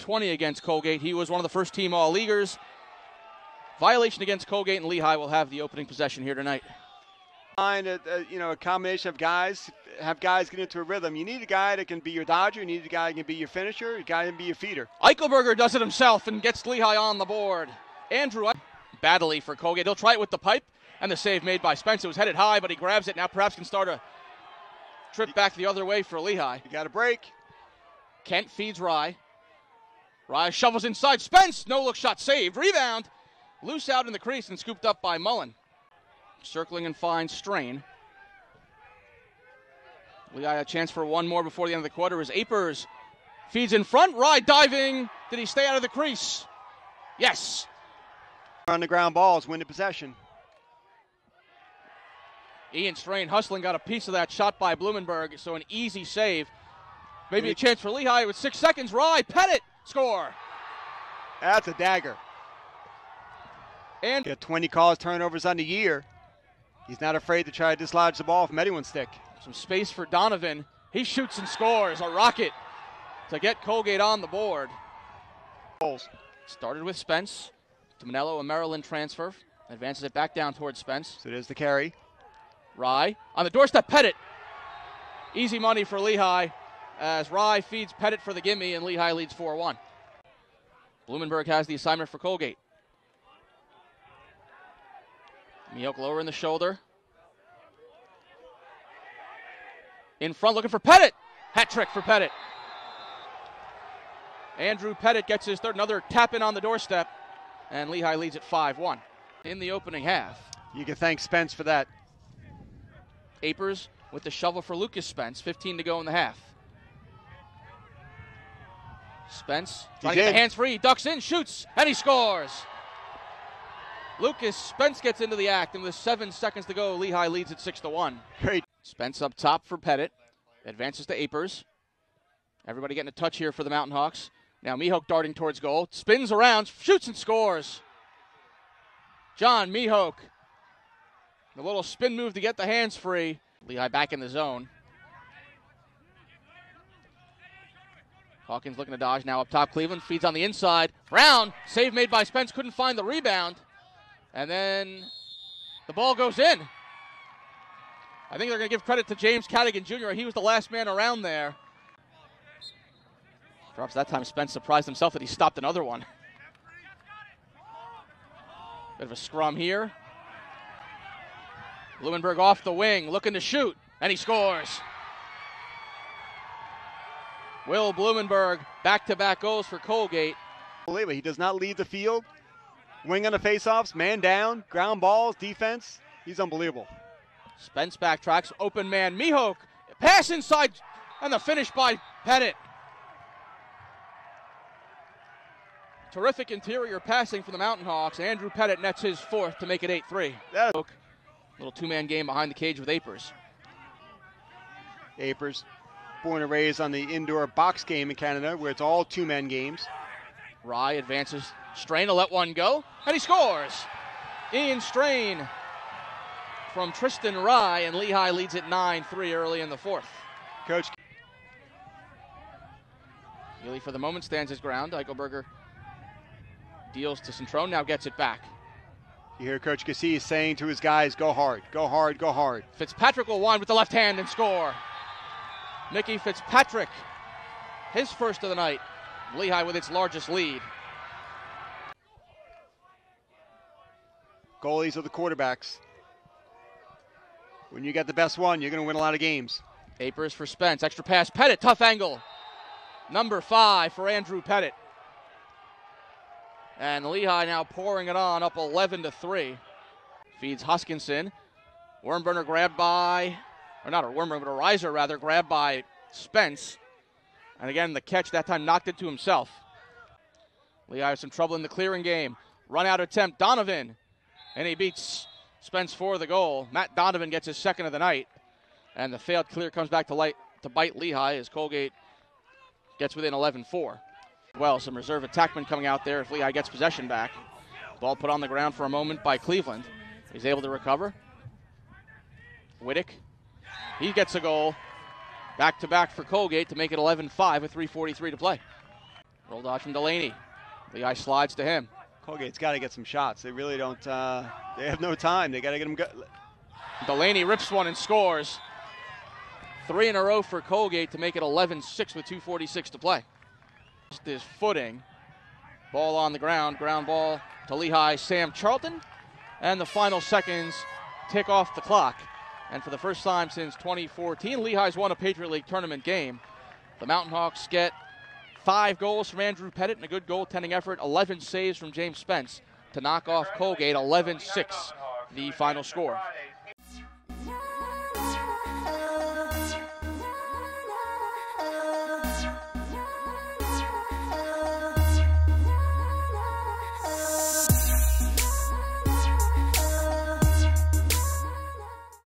20 against Colgate. He was one of the first team All-Leaguers. Violation against Colgate, and Lehigh will have the opening possession here tonight. Find a combination of guys, have guys get into a rhythm. You need a guy that can be your dodger. You need a guy that can be your finisher. A guy that can be your feeder. Eichelberger does it himself and gets Lehigh on the board. Andrew badly for Colgate. He'll try it with the pipe, and the save made by Spence. It was headed high, but he grabs it. Now perhaps can start a trip back the other way for Lehigh. You got a break. Kent feeds Rai. Rai shovels inside. Spence, no-look shot saved. Rebound. Loose out in the crease and scooped up by Mullen. Circling and finds Strain. Lehigh a chance for one more before the end of the quarter as Apers feeds in front. Rai diving. Did he stay out of the crease? Yes. On the ground balls, win the possession. Ian Strain hustling, got a piece of that shot by Blumenberg, so an easy save. Maybe a chance for Lehigh with 6 seconds. Rai, Pettit, score. That's a dagger. And got 20 calls, turnovers on the year. He's not afraid to try to dislodge the ball from anyone's stick. Some space for Donovan. He shoots and scores. A rocket to get Colgate on the board. Started with Spence. To Manello, a Maryland transfer. Advances it back down towards Spence. So there's the carry. Rai on the doorstep. Pettit. Easy money for Lehigh as Rai feeds Pettit for the gimme, and Lehigh leads 4-1. Blumenberg has the assignment for Colgate. Mihok lower in the shoulder. In front looking for Pettit. Hat trick for Pettit. Andrew Pettit gets his third. Another tap in on the doorstep. And Lehigh leads at 5-1 in the opening half. You can thank Spence for that. Apers with the shovel for Lucas Spence. 15 to go in the half. Spence trying to get the hands free. He ducks in, shoots, and he scores. Lucas Spence gets into the act, and with 7 seconds to go, Lehigh leads at 6-1. Great. Spence up top for Pettit. Advances to Apers. Everybody getting a touch here for the Mountain Hawks. Now Mihok darting towards goal. Spins around, shoots and scores. John Mihok. The little spin move to get the hands free. Lehigh back in the zone. Hawkins looking to dodge now up top. Cleveland feeds on the inside. Brown, save made by Spence, couldn't find the rebound. And then the ball goes in. I think they're going to give credit to James Cadigan Jr. He was the last man around there. Perhaps that time Spence surprised himself that he stopped another one. Bit of a scrum here. Blumenberg off the wing, looking to shoot, and he scores. Will Blumenberg, back-to-back goals for Colgate. He does not leave the field. Wing on the faceoffs, man down, ground balls, defense. He's unbelievable. Spence backtracks, open man, Mihok, pass inside, and the finish by Pettit. Terrific interior passing for the Mountain Hawks. Andrew Pettit nets his 4th to make it 8-3. Little two-man game behind the cage with Apers. Apers, born and raised on the indoor box game in Canada, where it's all two-man games. Rai advances. Strain to let one go, and he scores. Ian Strain from Tristan Rai, and Lehigh leads at 9-3 early in the 4th. Coach Healy for the moment stands his ground. Eichelberger deals to Centrone, now gets it back. You hear Coach Cassis saying to his guys, go hard, go hard, go hard. Fitzpatrick will wind with the left hand and score. Mickey Fitzpatrick, his first of the night. Lehigh with its largest lead. Goalies are the quarterbacks. When you get the best one, you're going to win a lot of games. Apers for Spence, extra pass, Pettit, tough angle. Number 5 for Andrew Pettit. And Lehigh now pouring it on, up 11-3. Feeds Huskinson. Wormburner grabbed by, or not a Wormburner, but a riser rather, grabbed by Spence. And again, the catch that time knocked it to himself. Lehigh has some trouble in the clearing game. Run out attempt, Donovan. And he beats Spence for the goal. Matt Donovan gets his 2nd of the night. And the failed clear comes back to bite Lehigh as Colgate gets within 11-4. Well, some reserve attackmen coming out there if Lehigh gets possession back. Ball put on the ground for a moment by Cleveland. He's able to recover. Whittick. He gets a goal. Back-to-back for Colgate to make it 11-5 with 3:43 to play. Roll dodge from Delaney. Lehigh slides to him. Colgate's got to get some shots. They really don't. They have no time. They got to get them. Delaney rips one and scores. 3 in a row for Colgate to make it 11-6 with 2:46 to play. Just his footing. Ball on the ground. Ground ball to Lehigh Sam Charlton. And the final seconds tick off the clock. And for the first time since 2014, Lehigh's won a Patriot League tournament game. The Mountain Hawks get 5 goals from Andrew Pettit and a good goaltending effort, 11 saves from James Spence to knock off Colgate, 11-6, the final score.